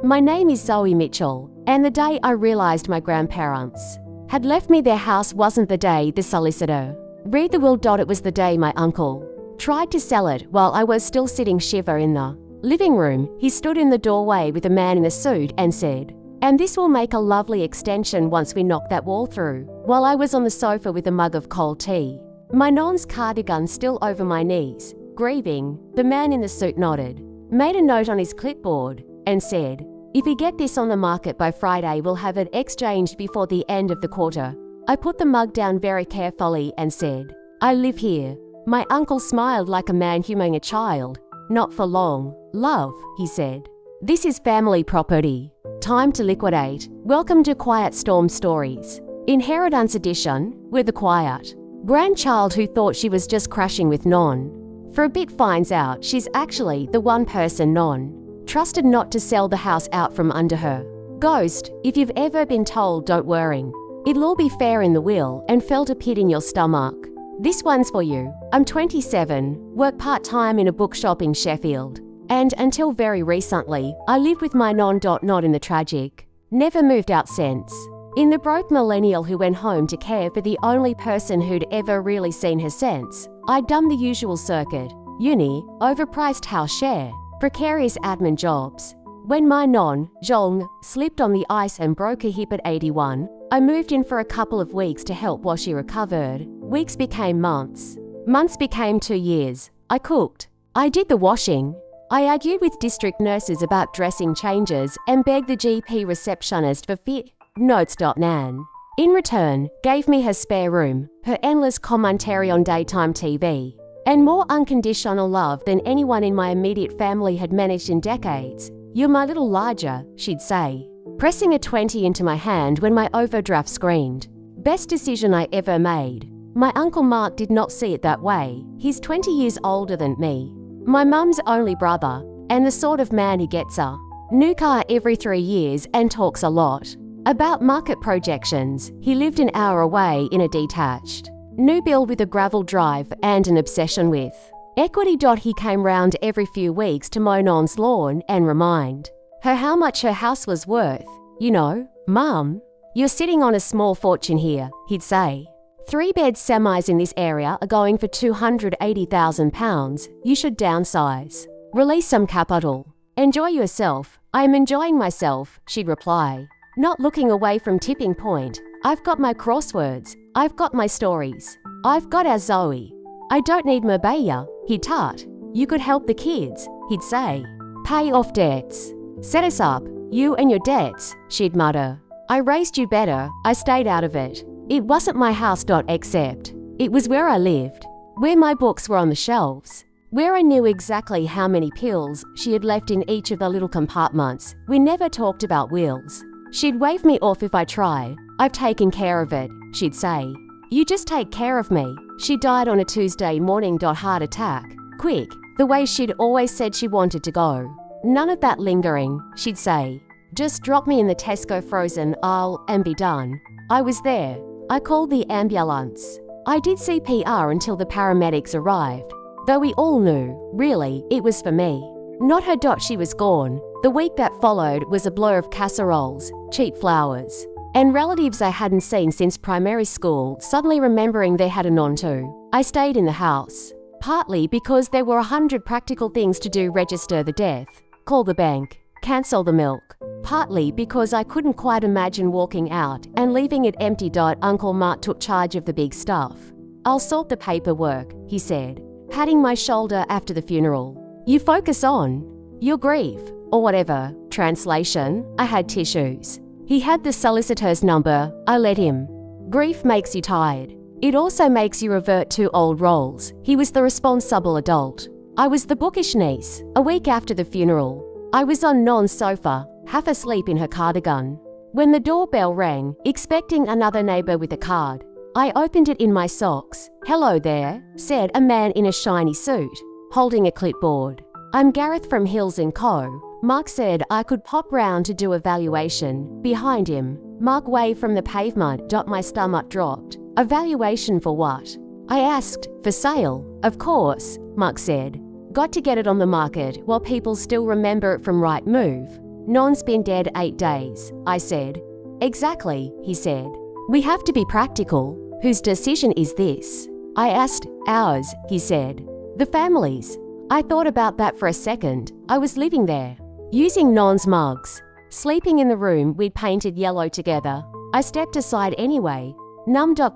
My name is Zoe Mitchell, and the day I realised my grandparents had left me their house wasn't the day the solicitor read the will. It was the day my uncle tried to sell it while I was still sitting shiver in the living room. He stood in the doorway with a man in a suit and said, "And this will make a lovely extension once we knock that wall through," while I was on the sofa with a mug of cold tea, my non's cardigan still over my knees. Grieving, the man in the suit nodded, made a note on his clipboard, and said, "If we get this on the market by Friday, we'll have it exchanged before the end of the quarter." I put the mug down very carefully and said, "I live here." My uncle smiled like a man humoring a child. "Not for long, love," he said. "This is family property. Time to liquidate." Welcome to Quiet Storm Stories. Inheritance Edition, with the quiet grandchild who thought she was just crashing with Non. For a bit finds out she's actually the one person Non trusted not to sell the house out from under her. Ghost, if you've ever been told don't worry, it'll all be fair in the will and felt a pit in your stomach, this one's for you. I'm 27, work part-time in a bookshop in Sheffield, and until very recently, I lived with my non. Not in the tragic, never moved out since. In the broke millennial who went home to care for the only person who'd ever really seen her sense, I'd done the usual circuit: uni, overpriced house share, precarious admin jobs. When my non, Zhong, slipped on the ice and broke a hip at 81, I moved in for a couple of weeks to help while she recovered. Weeks became months. Months became 2 years. I cooked. I did the washing. I argued with district nurses about dressing changes and begged the GP receptionist for fit notes. Nan, in return, gave me her spare room, her endless commentary on daytime TV, and more unconditional love than anyone in my immediate family had managed in decades. "You're my little Elijah," she'd say, pressing a 20 into my hand when my overdraft screamed. Best decision I ever made. My Uncle Mark did not see it that way. He's 20 years older than me, my mum's only brother, and the sort of man who gets a new car every 3 years and talks a lot about market projections. He lived an hour away in a detached new build with a gravel drive and an obsession with equity. He came round every few weeks to mow Non's lawn and remind her how much her house was worth. "You know, Mum, you're sitting on a small fortune here," he'd say. "3-bed semis in this area are going for £280,000. You should downsize. Release some capital. Enjoy yourself." "I am enjoying myself," she'd reply, not looking away from tipping point. "I've got my crosswords. I've got my stories. I've got our Zoe. I don't need Mabaya," he'd tut. "You could help the kids," he'd say. "Pay off debts. Set us up, you and your debts," she'd mutter. "I raised you better. I stayed out of it. It wasn't my house. Except it was where I lived, where my books were on the shelves, where I knew exactly how many pills she had left in each of the little compartments. We never talked about wills. She'd wave me off if I tried. "I've taken care of it," she'd say. "You just take care of me." She died on a Tuesday morning. Heart attack. Quick, the way she'd always said she wanted to go. "None of that lingering," she'd say. "Just drop me in the Tesco frozen aisle and be done." I was there. I called the ambulance. I did CPR until the paramedics arrived, though we all knew, really, it was for me, not her. She was gone. The week that followed was a blur of casseroles, cheap flowers, and relatives I hadn't seen since primary school suddenly remembering they had a non too. I stayed in the house, partly because there were 100 practical things to do: register the death, call the bank, cancel the milk. Partly because I couldn't quite imagine walking out and leaving it empty. Uncle Mark took charge of the big stuff. "I'll sort the paperwork," he said, patting my shoulder after the funeral. "You focus on your grief," or whatever. Translation: I had tissues. He had the solicitor's number. I let him. Grief makes you tired. It also makes you revert to old roles. He was the responsible adult. I was the bookish niece. A week after the funeral, I was on Non's sofa, half asleep in her cardigan, when the doorbell rang, expecting another neighbour with a card. I opened it in my socks. "Hello there," said a man in a shiny suit, holding a clipboard. "I'm Gareth from Hills & Co. Mark said I could pop round to do a valuation." Behind him, Mark waved from the pavement. My stomach dropped. "A valuation for what?" I asked. "For sale, of course," Mark said. "Got to get it on the market while people still remember it from Rightmove." Non's been dead 8 days, I said. Exactly, he said. We have to be practical. Whose decision is this? I asked. Ours, he said. The family's. I thought about that for a second. I was living there, using Non's mugs, sleeping in the room we'd painted yellow together. I stepped aside anyway.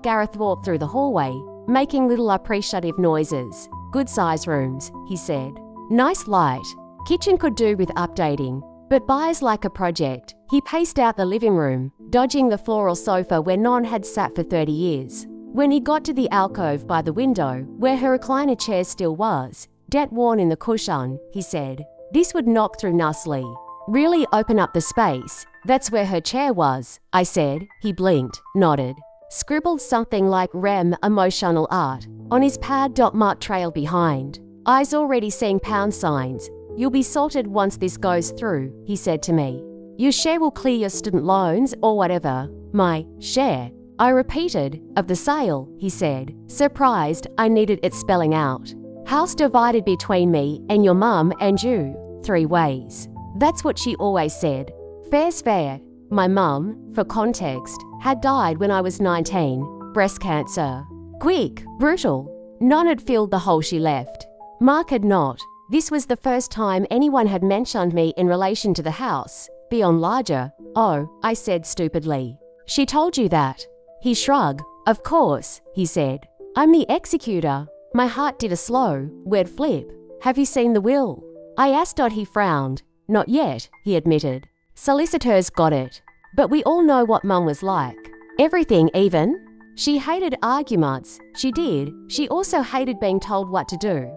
Gareth walked through the hallway, making little appreciative noises. Good size rooms, he said. Nice light. Kitchen could do with updating, but buys like a project. He paced out the living room, dodging the floral sofa where Non had sat for 30 years. When he got to the alcove by the window, where her recliner chair still was, debt worn in the cushion, he said, this would knock through nicely. Really open up the space. That's where her chair was, I said. He blinked, nodded, scribbled something like rem emotional art on his pad. Mark trailed behind, eyes already seeing pound signs. You'll be sorted once this goes through, he said to me. Your share will clear your student loans or whatever. My share, I repeated, of the sale, he said, surprised I needed it spelling out. House divided between me and your mum and you, 3 ways. That's what she always said. Fair's fair. My mum, for context, had died when I was 19, breast cancer. Quick, brutal. None had filled the hole she left. Mark had not. This was the first time anyone had mentioned me in relation to the house, beyond larger. Oh, I said stupidly. She told you that? He shrugged. Of course, he said. I'm the executor. My heart did a slow, weird flip. Have you seen the will? I asked. He frowned. Not yet, he admitted. Solicitors got it. But we all know what Mum was like. Everything even. She hated arguments. She did. She also hated being told what to do.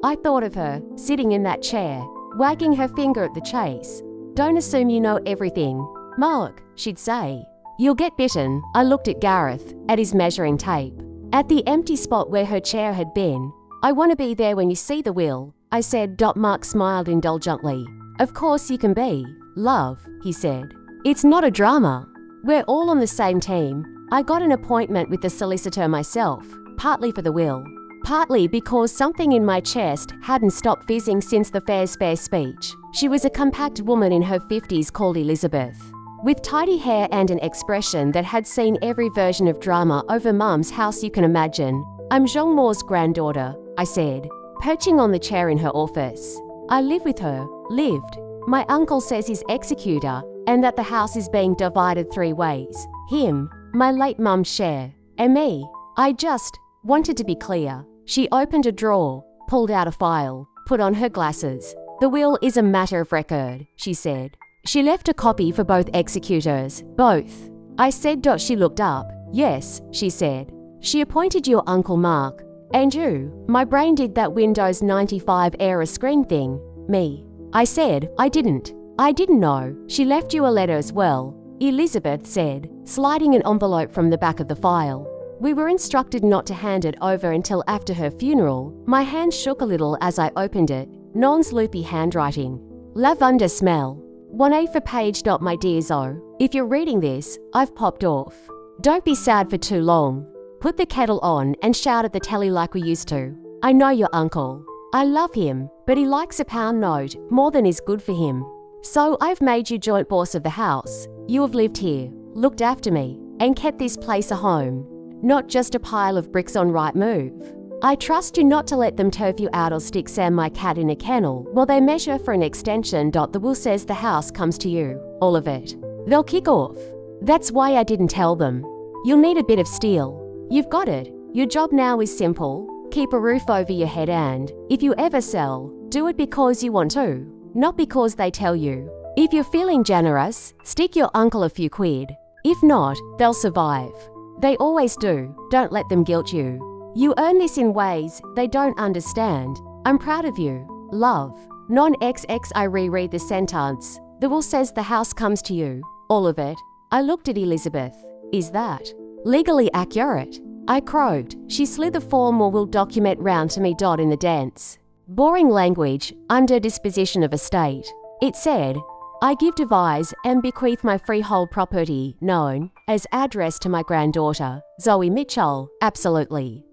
I thought of her, sitting in that chair, wagging her finger at the chase. Don't assume you know everything, Mark, she'd say. You'll get bitten. I looked at Gareth, at his measuring tape, at the empty spot where her chair had been. I want to be there when you see the will, I said. Mark smiled indulgently. Of course you can be. Love, he said. It's not a drama. We're all on the same team. I got an appointment with the solicitor myself, partly for the will, partly because something in my chest hadn't stopped fizzing since the fair's fair speech. She was a compact woman in her 50s called Elizabeth, with tidy hair and an expression that had seen every version of drama over Mum's house you can imagine. I'm Jean Moore's granddaughter, I said, perching on the chair in her office. I live with her, lived. My uncle says he's executor and that the house is being divided 3 ways. Him, my late mum's share, and me. I just wanted to be clear. She opened a drawer, pulled out a file, put on her glasses. The will is a matter of record, she said. She left a copy for both executors, both. I said. She looked up. Yes, she said. She appointed your Uncle Mark. And you. My brain did that Windows 95 error screen thing. Me. I said, I didn't know. She left you a letter as well, Elizabeth said, sliding an envelope from the back of the file. We were instructed not to hand it over until after her funeral. My hand shook a little as I opened it. Non's loopy handwriting. Lavender smell. 1A for page. My dear Zoe, if you're reading this, I've popped off. Don't be sad for too long. Put the kettle on and shout at the telly like we used to. I know your uncle. I love him, but he likes a pound note more than is good for him. So I've made you joint boss of the house. You have lived here, looked after me, and kept this place a home, not just a pile of bricks on Rightmove. I trust you not to let them turf you out or stick Sam my cat in a kennel while they measure for an extension. The will says the house comes to you, all of it. They'll kick off. That's why I didn't tell them. You'll need a bit of steel. You've got it. Your job now is simple. Keep a roof over your head and, if you ever sell, do it because you want to, not because they tell you. If you're feeling generous, stick your uncle a few quid. If not, they'll survive. They always do. Don't let them guilt you. You earn this in ways they don't understand. I'm proud of you. Love. Non-XX. I reread the sentence. The will says the house comes to you, all of it. I looked at Elizabeth. Is that legally accurate? I croaked. She slid the form or will document round to me. In the dense, boring language, under disposition of estate. It said, I give, devise, and bequeath my freehold property, known as address, to my granddaughter, Zoe Mitchell. Absolutely.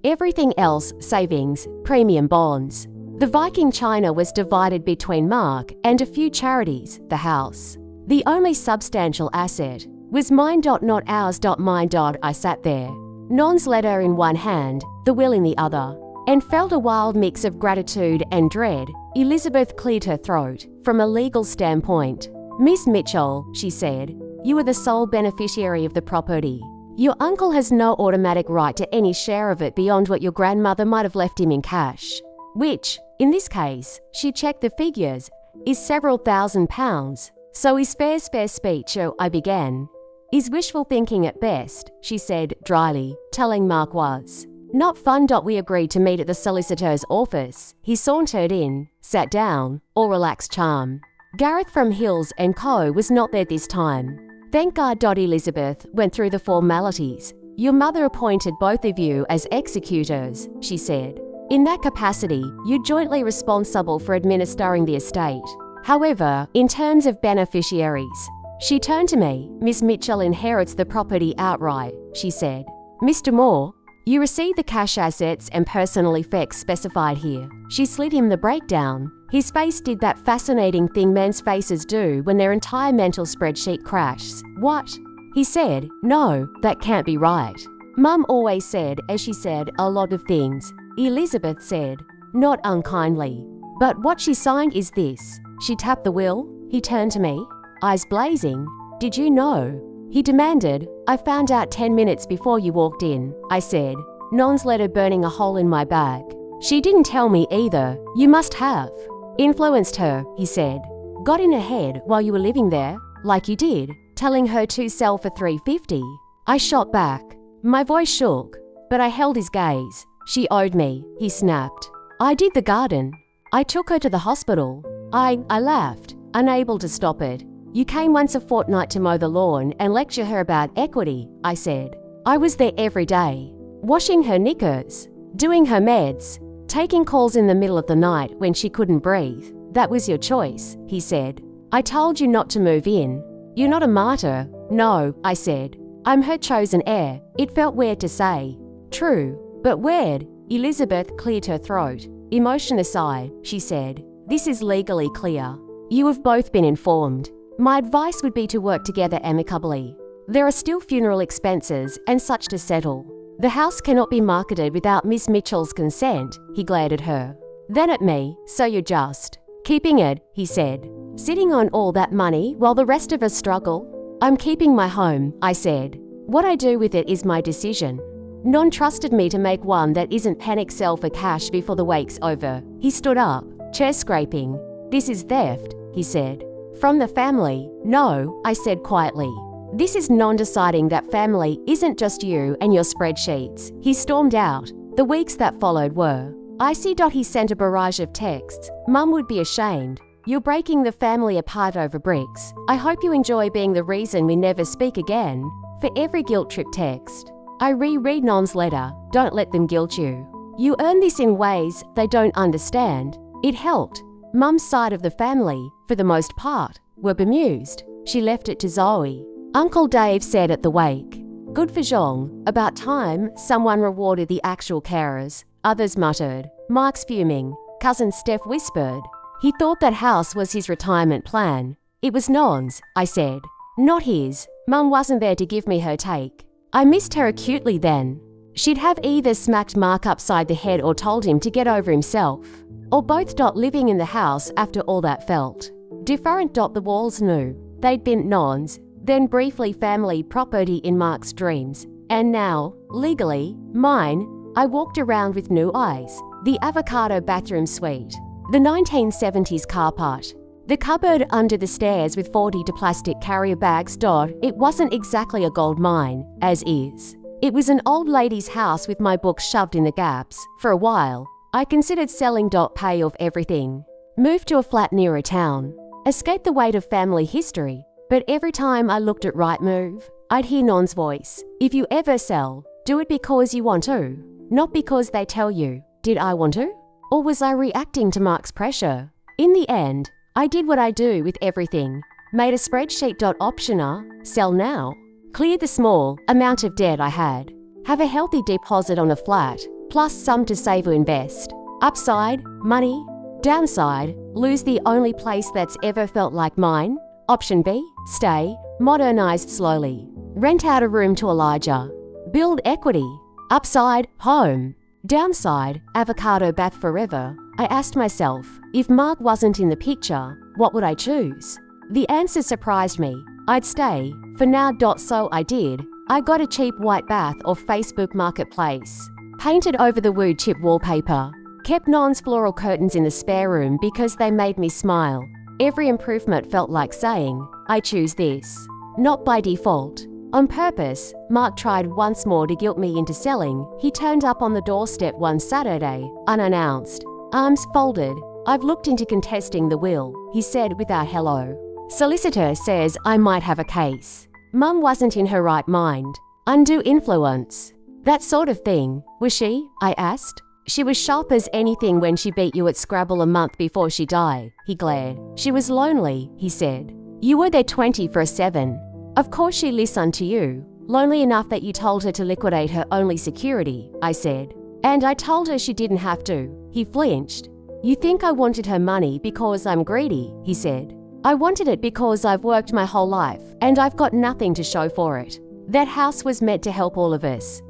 Everything else, savings, premium bonds. The Viking china was divided between Mark and a few charities, the house. The only substantial asset was mine. Not ours. Mine. I sat there, Non's letter in one hand, the will in the other, and felt a wild mix of gratitude and dread. Elizabeth cleared her throat. From a legal standpoint, Miss Mitchell, she said, you are the sole beneficiary of the property. Your uncle has no automatic right to any share of it beyond what your grandmother might have left him in cash, which, in this case, she checked the figures, is several £1,000s. So his fair speech, I began, is wishful thinking at best, she said dryly. Telling Mark was not fun. We agreed to meet at the solicitor's office. He sauntered in, sat down, all relaxed charm. Gareth from Hills & Co. was not there this time. Thank God. Elizabeth went through the formalities. Your mother appointed both of you as executors, she said. In that capacity, you're jointly responsible for administering the estate. However, in terms of beneficiaries, she turned to me. Miss Mitchell inherits the property outright, she said. Mr. Moore, you receive the cash assets and personal effects specified here. She slid him the breakdown. His face did that fascinating thing men's faces do when their entire mental spreadsheet crashes. What? He said, no, that can't be right. Mum always said, as she said, a lot of things. Elizabeth said, not unkindly. But what she signed is this. She tapped the will. He turned to me, eyes blazing. Did you know? He demanded. I found out 10 minutes before you walked in, I said, Non's letter burning a hole in my bag. She didn't tell me either. You must have. Influenced her, he said. Got in her head while you were living there, like you did, telling her to sell for $350. I shot back. My voice shook, but I held his gaze. She owed me, he snapped. I did the garden. I took her to the hospital. I laughed, unable to stop it. You came once a fortnight to mow the lawn and lecture her about equity, I said. I was there every day, washing her knickers, doing her meds, taking calls in the middle of the night when she couldn't breathe. That was your choice, he said. I told you not to move in. You're not a martyr. No, I said. I'm her chosen heir. It felt weird to say. True, but weird. Elizabeth cleared her throat. Emotion aside, she said, this is legally clear. You have both been informed. My advice would be to work together amicably. There are still funeral expenses and such to settle. The house cannot be marketed without Miss Mitchell's consent, he glared at her. Then at me, so you're just keeping it, he said. Sitting on all that money while the rest of us struggle? I'm keeping my home, I said. What I do with it is my decision. Non trusted me to make one that isn't panic sell for cash before the wake's over. He stood up, chair scraping. This is theft, he said. From the family? No, I said quietly. This is Non deciding that family isn't just you and your spreadsheets. He stormed out. The weeks that followed were icy. He sent a barrage of texts. Mum would be ashamed. You're breaking the family apart over bricks. I hope you enjoy being the reason we never speak again. For every guilt trip text, I reread Non's letter. Don't let them guilt you. You earn this in ways they don't understand. It helped. Mum's side of the family, for the most part, were bemused. She left it to Zoe. Uncle Dave said at the wake, good for Zhong. About time someone rewarded the actual carers. Others muttered. Mark's fuming. Cousin Steph whispered. He thought that house was his retirement plan. It was Non's, I said. Not his. Mum wasn't there to give me her take. I missed her acutely then. She'd have either smacked Mark upside the head or told him to get over himself. Or both. Living in the house after all that felt different. The walls knew. They'd been Non's, then briefly family property in Mark's dreams, and now, legally, mine. I walked around with new eyes. The avocado bathroom suite. The 1970s carport. The cupboard under the stairs with 40 plastic carrier bags. It wasn't exactly a gold mine, as is. It was an old lady's house with my books shoved in the gaps. For a while, I considered selling. Pay off everything. Moved to a flat nearer town. Escaped the weight of family history. But every time I looked at Rightmove, I'd hear Non's voice. If you ever sell, do it because you want to, not because they tell you. Did I want to? Or was I reacting to Mark's pressure? In the end, I did what I do with everything. Made a spreadsheet. Optioner, sell now. Clear the small amount of debt I had. Have a healthy deposit on a flat, plus some to save or invest. Upside, money, Downside, lose the only place that's ever felt like mine. Option B, stay, modernized slowly. Rent out a room to Elijah. Build equity. Upside, home. Downside, avocado bath forever. I asked myself, if Mark wasn't in the picture, what would I choose? The answer surprised me. I'd stay. For now. So I did. I got a cheap white bath off Facebook Marketplace. Painted over the wood chip wallpaper. Kept Non's floral curtains in the spare room because they made me smile. Every improvement felt like saying, I choose this. Not by default. On purpose, Mark tried once more to guilt me into selling. He turned up on the doorstep one Saturday, unannounced. Arms folded. I've looked into contesting the will, he said without hello. Solicitor says I might have a case. Mum wasn't in her right mind. Undue influence. That sort of thing, was she? I asked. She was sharp as anything when she beat you at Scrabble a month before she died, he glared. She was lonely, he said. You were there 24/7. Of course she listened to you. Lonely enough that you told her to liquidate her only security, I said. And I told her she didn't have to. He flinched. You think I wanted her money because I'm greedy, he said. I wanted it because I've worked my whole life, and I've got nothing to show for it. That house was meant to help all of us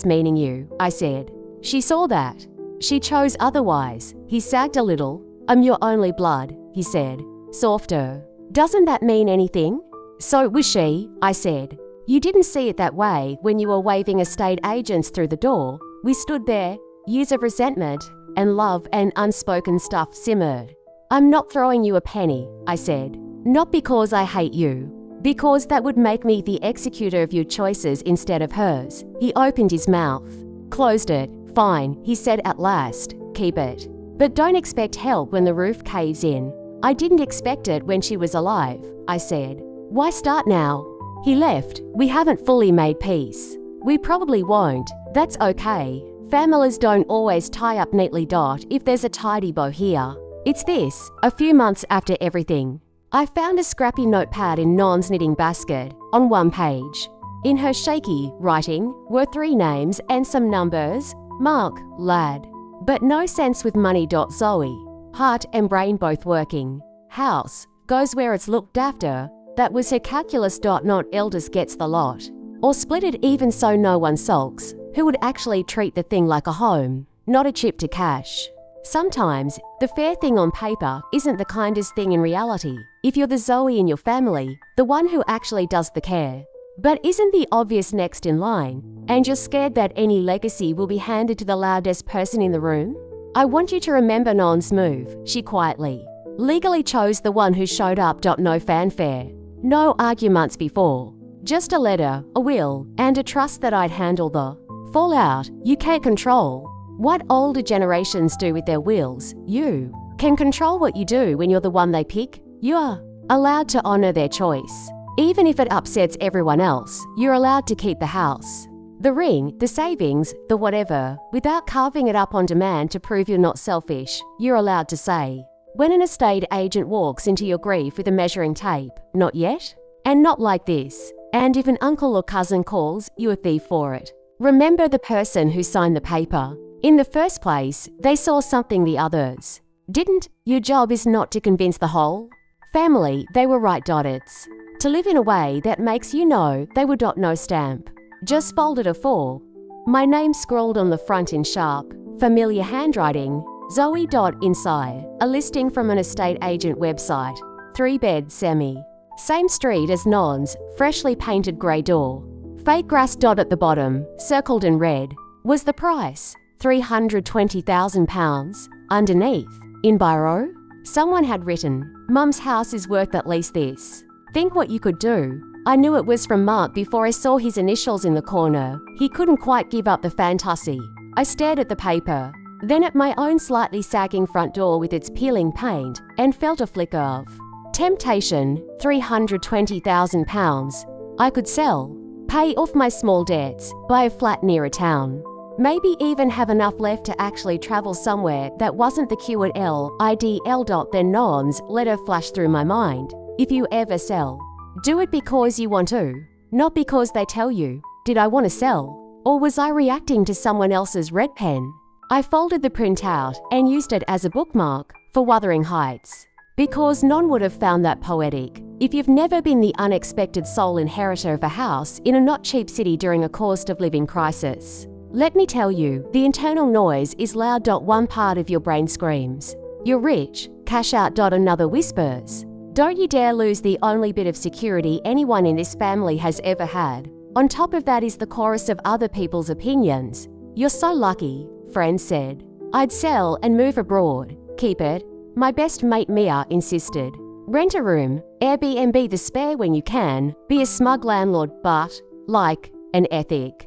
meaning you, I said. She saw that. She chose otherwise. He sagged a little. I'm your only blood, he said. Softer. Doesn't that mean anything? So was she, I said. You didn't see it that way when you were waving estate agents through the door. We stood there, years of resentment and love and unspoken stuff simmered. I'm not throwing you a penny, I said. Not because I hate you. Because that would make me the executor of your choices instead of hers. He opened his mouth. Closed it. Fine, he said at last. Keep it. But don't expect help when the roof caves in. I didn't expect it when she was alive, I said. Why start now? He left. We haven't fully made peace. We probably won't. That's okay. Families don't always tie up neatly. If there's a tidy bow here. It's this, a few months after everything. I found a scrappy notepad in Non's knitting basket, on one page. In her shaky writing were 3 names and some numbers. Mark, lad. But no sense with money. Zoe. Heart and brain both working. House, goes where it's looked after. That was her calculus. Not eldest gets the lot. Or split it even so no one sulks. Who would actually treat the thing like a home, not a chip to cash? Sometimes, the fair thing on paper isn't the kindest thing in reality. If you're the Zoe in your family, the one who actually does the care. But isn't the obvious next in line? And you're scared that any legacy will be handed to the loudest person in the room? I want you to remember Non's move, she quietly. Legally chose the one who showed up. No fanfare. No arguments before. Just a letter, a will, and a trust that I'd handle the fallout. You can't control what older generations do with their wills. You can control what you do when you're the one they pick. You're allowed to honor their choice. Even if it upsets everyone else, you're allowed to keep the house, the ring, the savings, the whatever, without carving it up on demand to prove you're not selfish. You're allowed to say, when an estate agent walks into your grief with a measuring tape, not yet, and not like this, and if an uncle or cousin calls, you a thief for it. Remember the person who signed the paper. In the first place, they saw something the others didn't. Your job is not to convince the whole family they were right. It's to live in a way that makes you know they were. No stamp. Just folded a 4. My name scrawled on the front in sharp, familiar handwriting. Zoe. Inside, a listing from an estate agent website. 3-bed semi. Same street as Non's, freshly painted grey door. Fake grass. At the bottom, circled in red, was the price. £320,000. Underneath, in biro, someone had written, Mum's house is worth at least this. Think what you could do. I knew it was from Mark before I saw his initials in the corner. He couldn't quite give up the fantasy. I stared at the paper, then at my own slightly sagging front door with its peeling paint, and felt a flicker of temptation. £320,000. I could sell, pay off my small debts, buy a flat near a town. Maybe even have enough left to actually travel somewhere that wasn't the Q@LIDL. Then Non's letter flashed through my mind. If you ever sell, do it because you want to, not because they tell you. Did I want to sell? Or was I reacting to someone else's red pen? I folded the print out and used it as a bookmark for for Wuthering Heights. Because none would have found that poetic. If you've never been the unexpected sole inheritor of a house in a not cheap city during a cost of living crisis, let me tell you, the internal noise is loud. One part of your brain screams, "You're rich," cash out. Another whispers, "Don't you dare lose the only bit of security anyone in this family has ever had." On top of that is the chorus of other people's opinions. "You're so lucky," friends said. "I'd sell and move abroad." "Keep it," my best mate Mia insisted. "Rent a room, Airbnb the spare when you can, be a smug landlord, but, like, an ethic."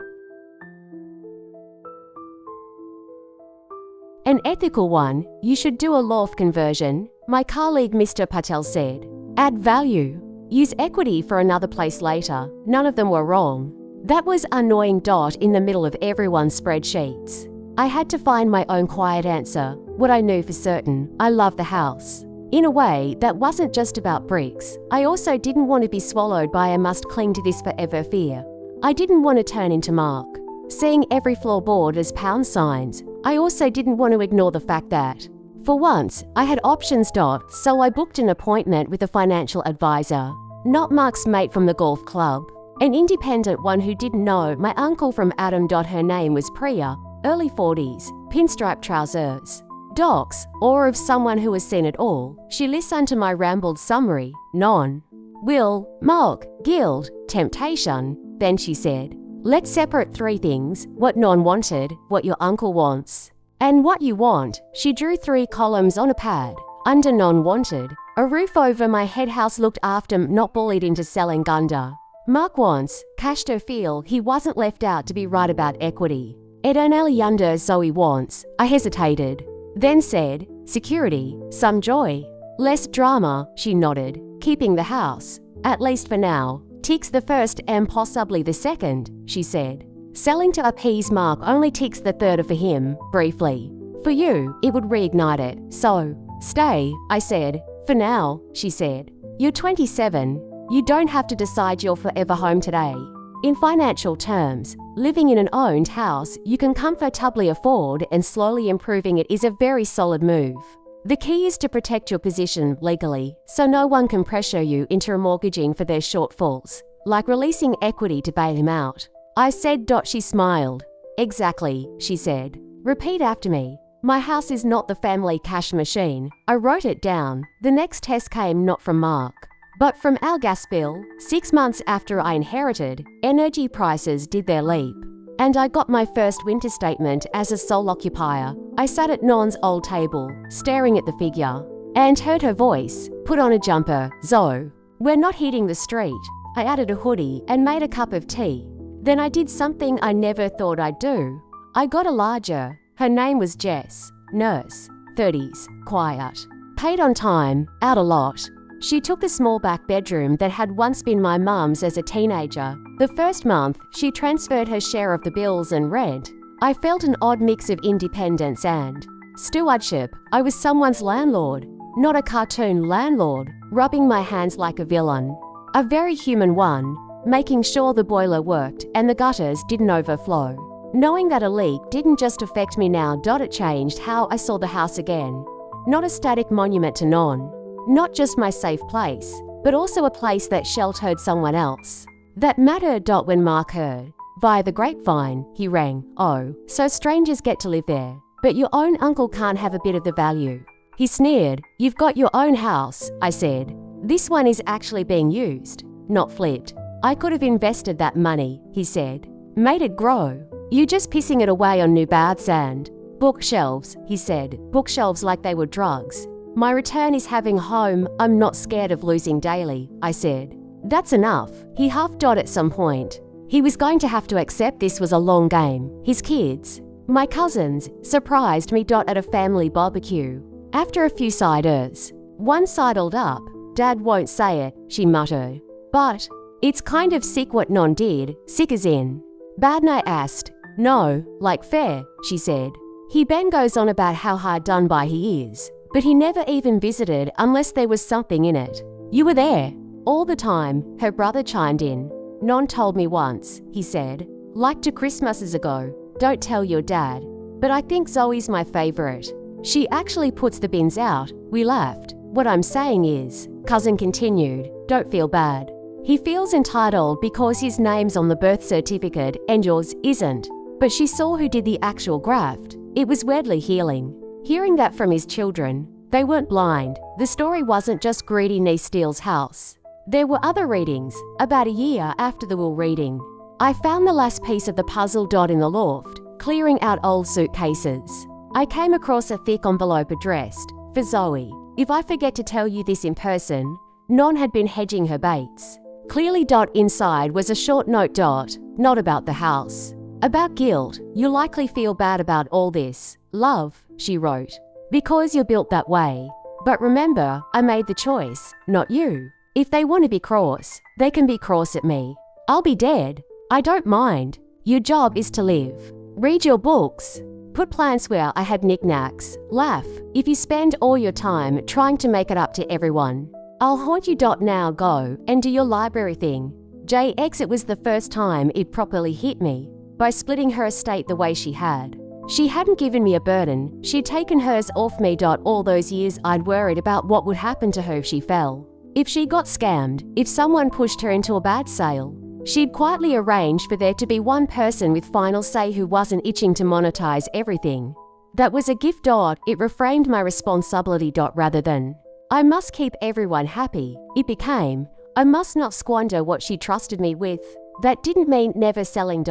An ethical one, you should do a loft conversion, my colleague Mr. Patel said. Add value. Use equity for another place later. None of them were wrong. That was annoying. In the middle of everyone's spreadsheets. I had to find my own quiet answer. What I knew for certain, I loved the house. In a way, that wasn't just about bricks. I also didn't want to be swallowed by a must cling to this forever fear. I didn't want to turn into Mark, seeing every floorboard as pound signs. I also didn't want to ignore the fact that, for once, I had options. So I booked an appointment with a financial advisor, not Mark's mate from the golf club, an independent one who didn't know my uncle from Adam. Her name was Priya, early 40s, pinstripe trousers. Docs, or of someone who has seen it all. She listened to my rambled summary. Non. Will, Mark, guild, temptation. Then she said, let's separate three things: what Non wanted, what your uncle wants, and what you want. She drew 3 columns on a pad. Under Non wanted, a roof over my head, house looked after, not bullied into selling. Gunda. Mark wants, cash to feel he wasn't left out, to be right about equity. Eternally under Zoe wants. I hesitated. Then said, security, some joy, less drama. She nodded. Keeping the house, at least for now. Ticks the first and possibly the second, she said. Selling to appease Mark only ticks the third for him, briefly. For you, it would reignite it. So, stay, I said. For now, she said. You're 27. You don't have to decide your forever home today. In financial terms, living in an owned house you can comfortably afford and slowly improving it is a very solid move. The key is to protect your position legally, so no one can pressure you into remortgaging for their shortfalls, like releasing equity to bail him out. I said. She smiled. Exactly, she said. Repeat after me. My house is not the family cash machine. I wrote it down. The next test came not from Mark, but from our gas bill. 6 months after I inherited, energy prices did their leap, and I got my first winter statement as a sole occupier. I sat at Non's old table, staring at the figure, and heard her voice. Put on a jumper, Zoe. We're not hitting the street. I added a hoodie and made a cup of tea. Then I did something I never thought I'd do. I got a larger. Her name was Jess, nurse, 30s, quiet. Paid on time, out a lot. She took the small back bedroom that had once been my mum's as a teenager. The first month, she transferred her share of the bills and rent. I felt an odd mix of independence and stewardship. I was someone's landlord, not a cartoon landlord, rubbing my hands like a villain. A very human one, making sure the boiler worked and the gutters didn't overflow. Knowing that a leak didn't just affect me now. It changed how I saw the house again. Not a static monument to Non. Not just my safe place, but also a place that sheltered someone else. That mattered. When Mark heard, via the grapevine, he rang. Oh, so strangers get to live there, but your own uncle can't have a bit of the value. He sneered. You've got your own house, I said. This one is actually being used, not flipped. I could have invested that money, he said. Made it grow. You just pissing it away on new baths and bookshelves, he said. Bookshelves like they were drugs. My return is having home. I'm not scared of losing daily, I said. That's enough. He huffed. At some point, he was going to have to accept this was a long game. His kids, my cousins, surprised me. At a family barbecue. After a few ciders, one sidled up. Dad won't say it, she muttered. But it's kind of sick what Non did. Sick as in bad? I asked. No, like fair, she said. He Ben goes on about how hard done by he is, but he never even visited unless there was something in it. You were there all the time, her brother chimed in. Non told me once, he said, like 2 Christmases ago. Don't tell your dad, but I think Zoe's my favorite. She actually puts the bins out. We laughed. What I'm saying is, cousin continued, don't feel bad. He feels entitled because his name's on the birth certificate and yours isn't. But she saw who did the actual graft. It was weirdly healing. Hearing that from his children, they weren't blind. The story wasn't just greedy niece steals house. There were other readings. About a year after the will reading, I found the last piece of the puzzle in the loft, clearing out old suitcases. I came across a thick envelope addressed, for Zoe. If I forget to tell you this in person, Non had been hedging her baits. Clearly inside was a short note not about the house. About guilt, you likely feel bad about all this. Love, she wrote. Because you're built that way. But remember, I made the choice, not you. If they want to be cross, they can be cross at me. I'll be dead. I don't mind. Your job is to live. Read your books. Put plants where I had knickknacks. Laugh. If you spend all your time trying to make it up to everyone, I'll haunt you. Now go and do your library thing. JX, it was the first time it properly hit me. By splitting her estate the way she had. She hadn't given me a burden, she'd taken hers off me. All those years I'd worried about what would happen to her if she fell. If she got scammed, if someone pushed her into a bad sale. She'd quietly arranged for there to be one person with final say who wasn't itching to monetize everything. That was a gift. It reframed my responsibility. Rather than, I must keep everyone happy, it became, I must not squander what she trusted me with. That didn't mean never selling.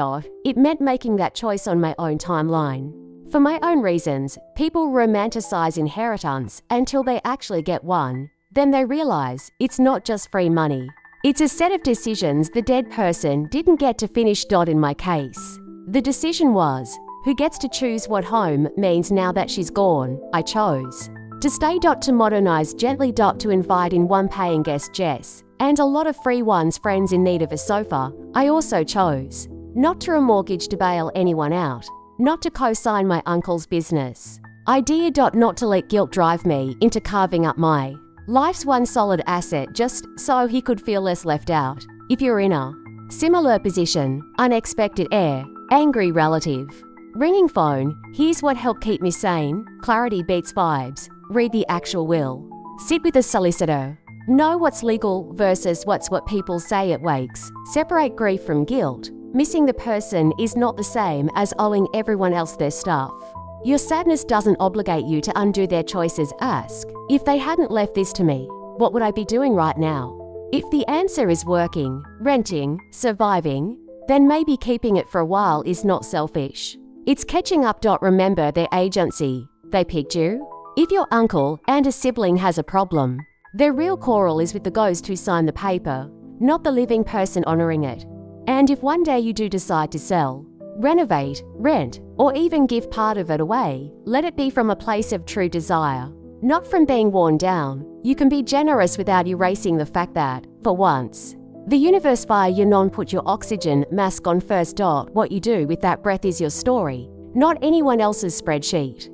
It meant making that choice on my own timeline. For my own reasons, people romanticize inheritance until they actually get one. Then they realize it's not just free money. It's a set of decisions the dead person didn't get to finish. In my case, the decision was, who gets to choose what home means now that she's gone. I chose to stay. To modernize gently. To invite in one paying guest, Jess, and a lot of free ones, friends in need of a sofa. I also chose not to remortgage to bail anyone out, not to co-sign my uncle's business idea. Not to let guilt drive me into carving up my life's one solid asset just so he could feel less left out. If you're in a similar position, unexpected heir, angry relative, ringing phone, here's what helped keep me sane. Clarity beats vibes. Read the actual will. Sit with a solicitor. Know what's legal versus what's what people say at wakes. Separate grief from guilt. Missing the person is not the same as owing everyone else their stuff. Your sadness doesn't obligate you to undo their choices. Ask, if they hadn't left this to me, what would I be doing right now? If the answer is working, renting, surviving, then maybe keeping it for a while is not selfish. It's catching up. Remember their agency. They picked you. If your uncle and a sibling has a problem, their real quarrel is with the ghost who signed the paper, not the living person honoring it. And if one day you do decide to sell, renovate, rent, or even give part of it away, let it be from a place of true desire, not from being worn down. You can be generous without erasing the fact that, for once, the universe via your non put your oxygen mask on first. What you do with that breath is your story, not anyone else's spreadsheet.